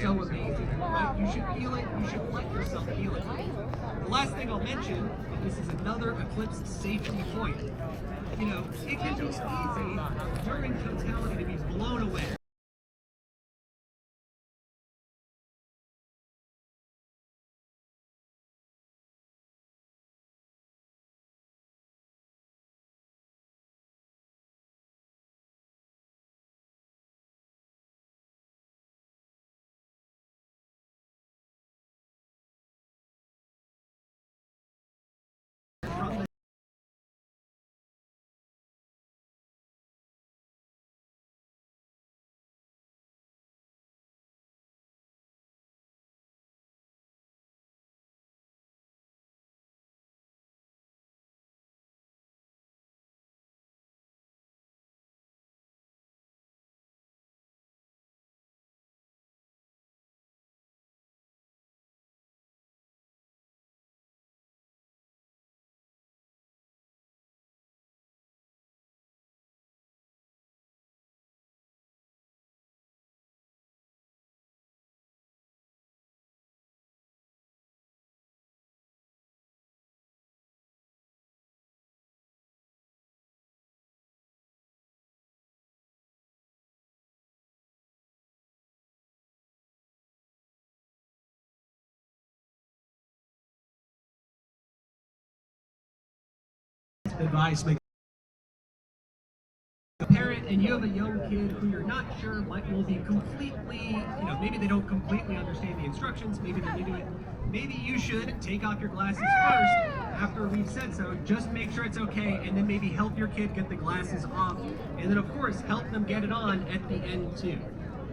so amazing, right? You should feel it, you should let yourself feel it. The last thing I'll mention, and this is another Eclipse safety point, you know, it can be easy during totality to be blown away. Advice, make a parent and you have a young kid who you're not sure will be completely, you know, maybe they don't completely understand the instructions, maybe they're new to it. Maybe you should take off your glasses first after we've said so, just make sure it's okay, and then maybe help your kid get the glasses off, and then of course help them get it on at the end too.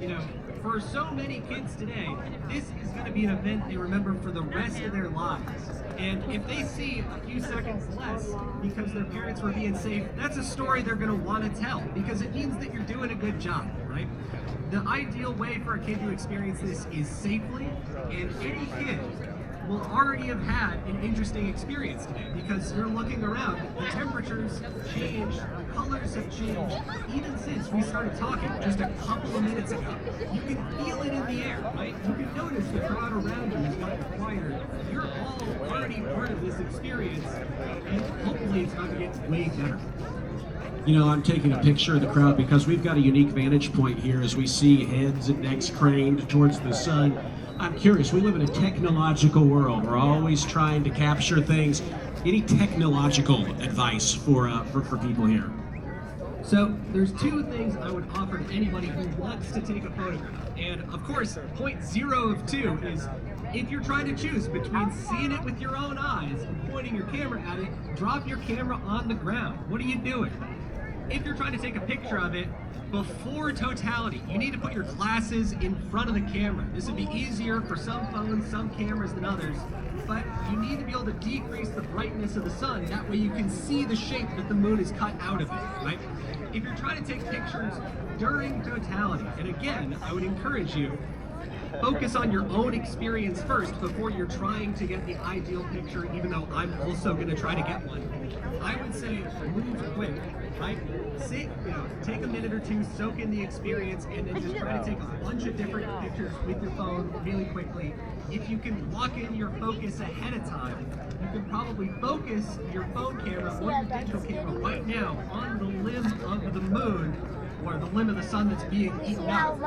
You know, for so many kids today, this is going to be an event they remember for the rest of their lives. And if they see a few seconds less because their parents were being safe, that's a story they're going to want to tell because it means that you're doing a good job, right? The ideal way for a kid to experience this is safely, and any kid will already have had an interesting experience today because you're looking around, the temperatures change, the colors have changed, even since we started talking just a couple of minutes ago. You can feel it in the air, right? You can notice the crowd around you is much quieter. You're all already part of this experience, and hopefully it's going to get way better. You know, I'm taking a picture of the crowd because we've got a unique vantage point here as we see heads and necks craned towards the sun. I'm curious, we live in a technological world. We're always trying to capture things. Any technological advice for people here? So there's two things I would offer to anybody who wants to take a photograph. And of course, point 0 of 2 is if you're trying to choose between seeing it with your own eyes and pointing your camera at it, drop your camera on the ground. What are you doing? If you're trying to take a picture of it before totality, you need to put your glasses in front of the camera. This would be easier for some phones, some cameras than others, but you need to be able to decrease the brightness of the sun. That way you can see the shape that the moon is cut out of it, right? If you're trying to take pictures during totality, and again, I would encourage you, focus on your own experience first before you're trying to get the ideal picture, even though I'm also going to try to get one. I would say move quick, right? Sit, you know, take a minute or two, soak in the experience, and then just try to take a bunch of different pictures with your phone really quickly. If you can lock in your focus ahead of time, you can probably focus your phone camera or your digital camera right now on the limb of the moon, or the limb of the sun that's being eaten out,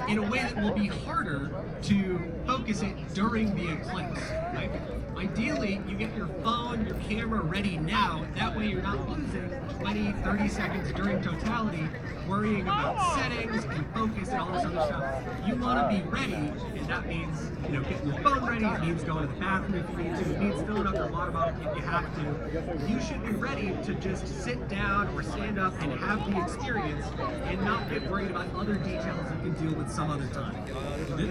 in a way that will be harder to focus it during the eclipse, right? Ideally, you get your phone, your camera ready now, that way you're not losing 20, 30 seconds during totality worrying about settings and focus and all this other stuff. You want to be ready, and that means, you know, getting your phone ready, it means going to the bathroom if you need to, it means filling up your water bottle if you have to. You should be ready to just sit down or stand up and have the experience and not get worried about other details you can deal with some other time.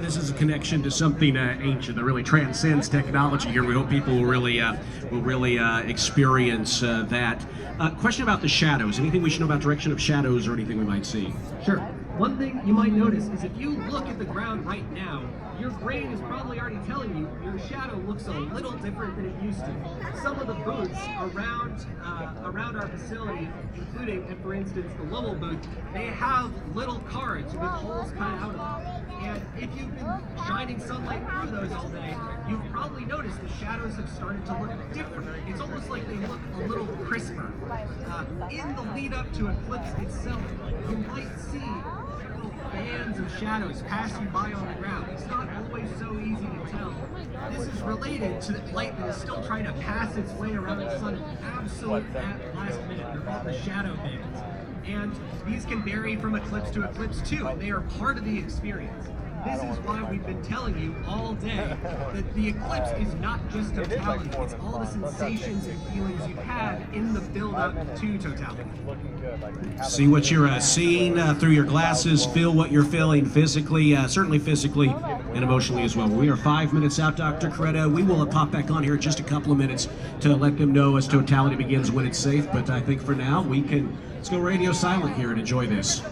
This is a connection to something ancient that really transcends technology here. We hope people will really experience that. Question about the shadows. Anything we should know about direction of shadows or anything we might see? Sure. One thing you might notice is if you look at the ground right now, your brain is probably already telling you your shadow looks a little different than it used to. Some of the booths around our facility, including, for instance, the Lowell booth, they have little cards with holes cut out of them. And if you've been shining sunlight through those all day, you've probably noticed the shadows have started to look different. It's almost like they look a little crisper. In the lead up to Eclipse itself, you might see little bands of shadows pass you by on the ground. It's not always so easy to tell. This is related to the light that is still trying to pass its way around the sun absolute at last minute. They're called the shadow bands. And these can vary from eclipse to eclipse too, and they are part of the experience. This is why we've been telling you all day that the eclipse is not just totality, it's all the sensations and feelings you've had in the build-up to totality. See what you're seeing through your glasses, feel what you're feeling physically, certainly physically and emotionally as well. We are 5 minutes out, Dr. Coretta. We will pop back on here in just a couple of minutes to let them know as totality begins when it's safe, but I think for now let's go radio silent here and enjoy this.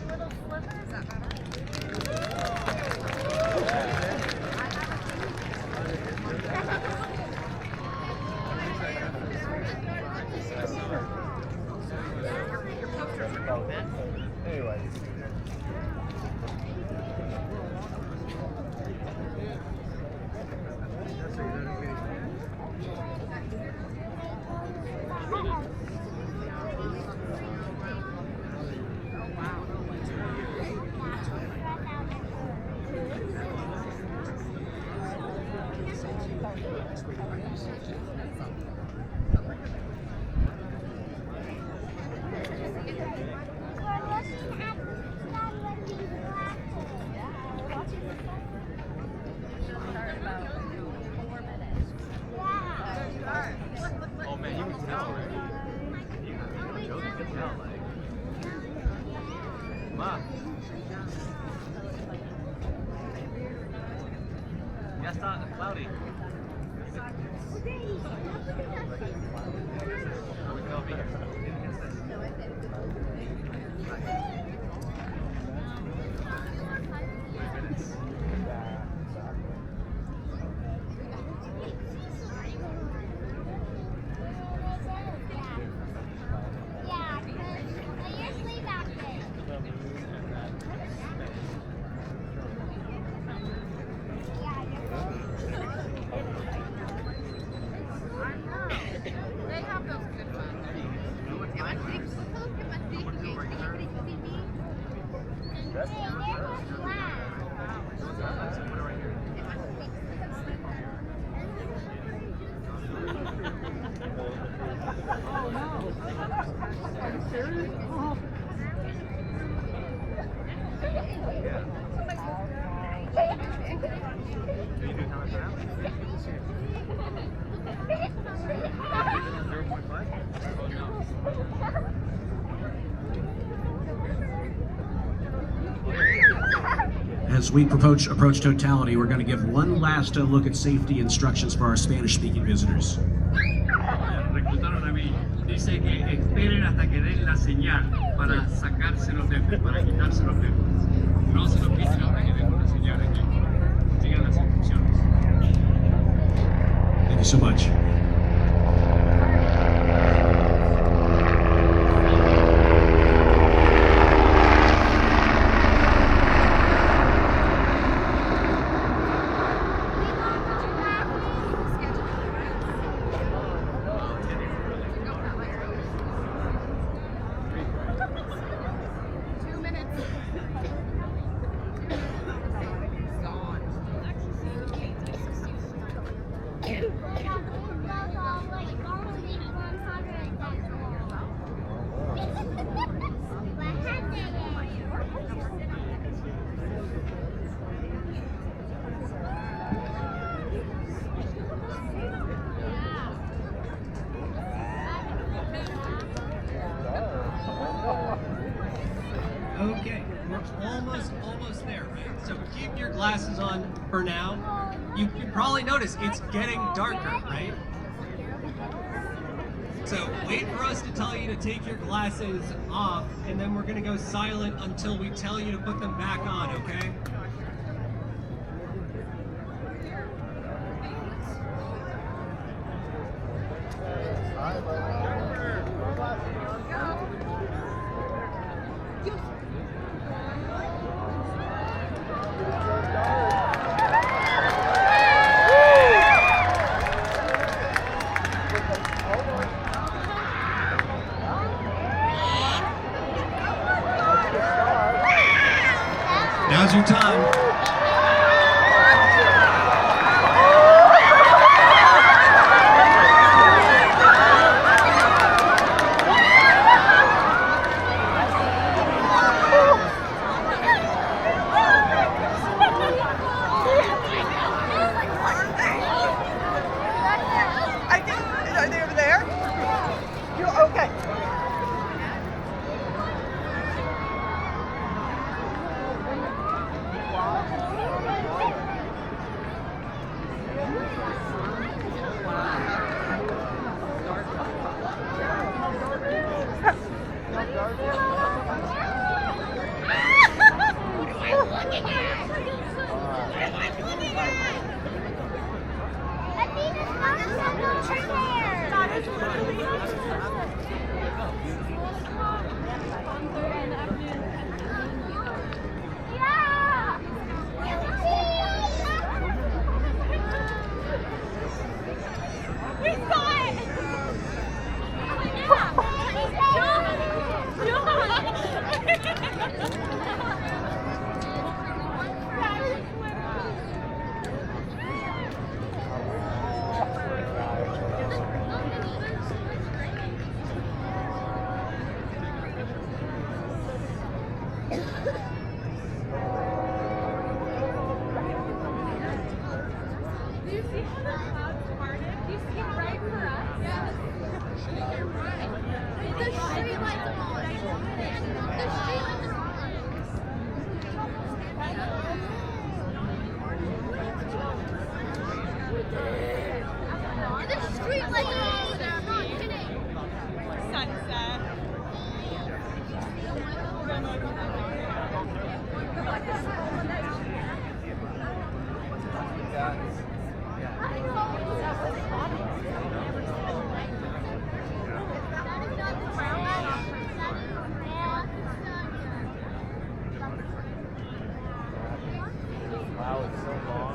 Ya está, cloudy. As we approach totality, we're going to give one last look at safety instructions for our Spanish-speaking visitors. Reclutaron a mí. Dice que esperen hasta que den la señal para sacarse los lentes, para quitarse los lentes. No se los quiten hasta que den una señal aquí. Sigan las instrucciones. Thank you so much. Okay, we're almost there, right? So keep your glasses on for now. You probably notice it's getting darker, right? So wait for us to tell you to take your glasses off, and then we're gonna go silent until we tell you to put them back on, okay? Go. see how the clouds parted? You see it right for us? Yes. You're right. The street lights are on. The street lights are on. The street lights are on over there. I'm not kidding. Sunset. Wow, it's so long.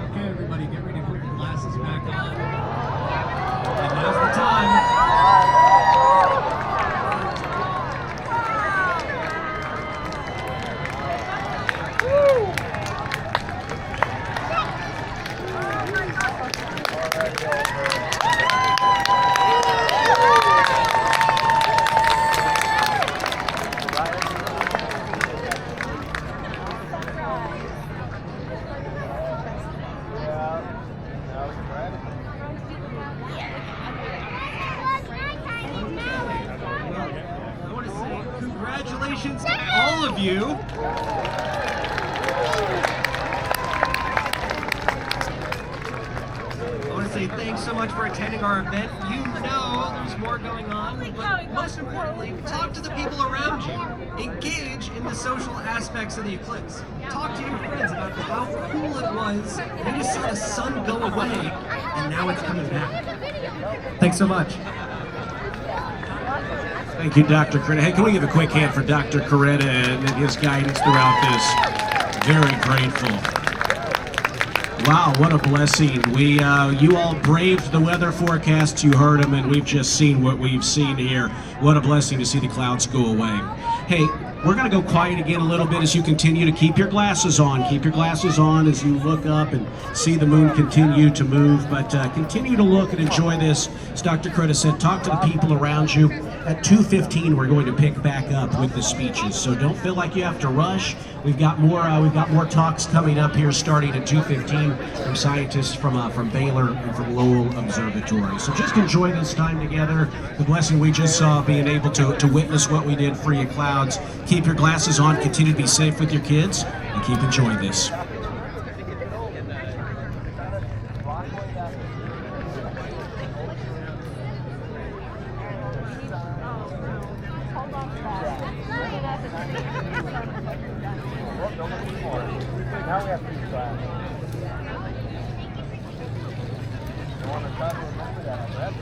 Okay, everybody, get ready to put your glasses back on. And now's the time. I want to say congratulations to all of you. I want to say thanks so much for attending our event. You know there's more going on, but most importantly, talk to the people around you. Engage in the social aspects of the eclipse. Talk to your friends about how cool it was. You just saw the sun go away, and now it's coming back. Thanks so much. Thank you, Dr. Coretta. Hey, can we give a quick hand for Dr. Coretta and his guidance throughout this? Very grateful. Wow, what a blessing. You all braved the weather forecasts, you heard them, and we've just seen what we've seen here. What a blessing to see the clouds go away. Hey, we're going to go quiet again a little bit as you continue to keep your glasses on. Keep your glasses on as you look up and see the moon continue to move, but continue to look and enjoy this. As Dr. Coretta said, talk to the people around you. At 2:15, we're going to pick back up with the speeches, so don't feel like you have to rush. We've got more talks coming up here starting at 2:15 from scientists from Baylor and from Lowell Observatory. So just enjoy this time together. The blessing we just saw, being able to witness what we did for you clouds. Keep your glasses on, continue to be safe with your kids, and keep enjoying this. Now we have to use that. You want to try to remember that?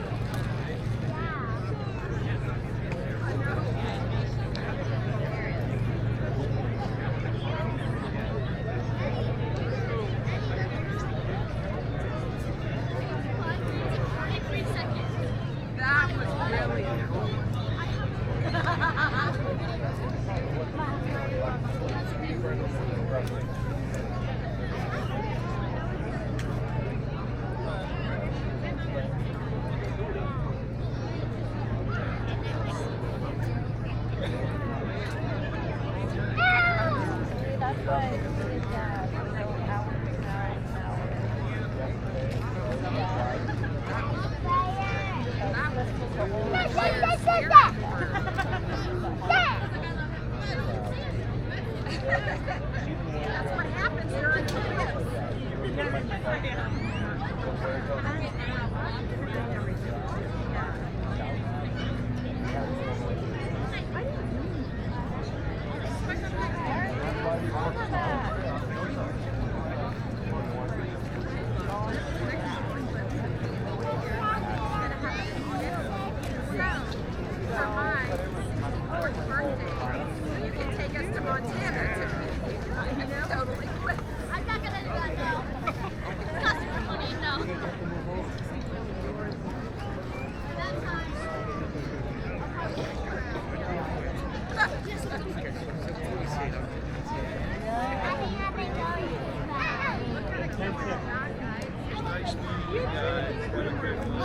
Nice meeting you guys. Have a good one.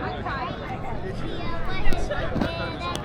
I'm fine.